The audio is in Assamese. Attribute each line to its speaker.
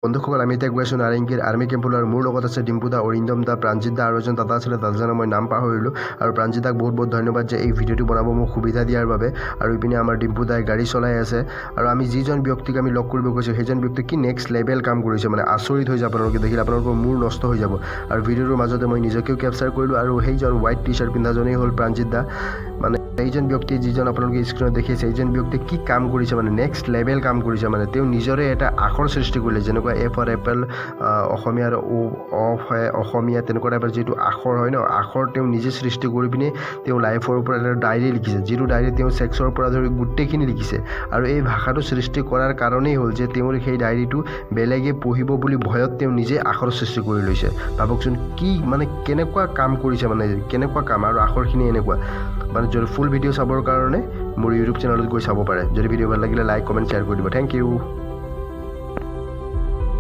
Speaker 1: বন্ধুসকল আমি এতিয়া গৈ আছোঁ নাৰেংগীৰ আৰ্মি কেম্পলৈ আৰু মোৰ লগত আছে ডিম্পু দা, অৰিন্দম দা, প্ৰাঞ্জিত দা আৰু এজন দাদা আছিলে, দাদাজনৰ মই নাম পাহৰিলোঁ। আৰু প্ৰাঞ্জিত দাক বহুত বহুত ধন্যবাদ যে এই ভিডিঅ'টো বনাব মোক সুবিধা দিয়াৰ বাবে। আৰু ইপিনে আমাৰ ডিম্পু দাই গাড়ী চলাই আছে। আৰু আমি যিজন ব্যক্তিক আমি লগ কৰিব গৈছোঁ সেইজন ব্যক্তি কি নেক্সট লেভেল কাম কৰিছে, মানে আচৰিত হৈ যাব আপোনালোকে দেখিলে, আপোনালোকৰ মূৰ নষ্ট হৈ যাব। আৰু ভিডিঅ'টোৰ মাজতে মই নিজকেও কেপচাৰ কৰিলোঁ। আৰু সেইজন হোৱাইট টি চাৰ্ট পিন্ধাজনেই হ'ল প্ৰাঞ্জিত দা। মানে এইজন ব্যক্তি যিজন আপোনালোকে স্ক্ৰীণত দেখিছে, এইজন ব্যক্তিয়ে কি কাম কৰিছে, মানে নেক্সট লেভেল কাম কৰিছে। মানে তেওঁ নিজৰে এটা আখৰ সৃষ্টি কৰিলে, যেনেকুৱা এ ফৰ এপল, অসমীয়াৰ অসমীয়া তেনেকুৱা টাইপৰ যিটো আখৰ হয় ন, আখৰ তেওঁ নিজে সৃষ্টি কৰি পিনে তেওঁ লাইফৰ ওপৰত এটা ডায়েৰী লিখিছে, যিটো ডায়েৰী তেওঁ ছেক্সৰ পৰা ধৰি গোটেইখিনি লিখিছে। আৰু এই ভাষাটো সৃষ্টি কৰাৰ কাৰণেই হ'ল যে তেওঁৰ সেই ডায়েৰীটো বেলেগে পঢ়িব বুলি ভয়ত তেওঁ নিজে আখৰ সৃষ্টি কৰি লৈছে। ভাবকচোন কি মানে কেনেকুৱা কাম কৰিছে, মানে কেনেকুৱা কাম, আৰু আখৰখিনি এনেকুৱা। মানে যদি ফুল ভিডিঅ' চাবৰ কাৰণে মোৰ ইউটিউব চেনেলত গৈ চাব পাৰে। যদি ভিডিঅ' ভাল লাগিলে লাইক কমেণ্ট শ্বেয়াৰ কৰি দিব। Thank U.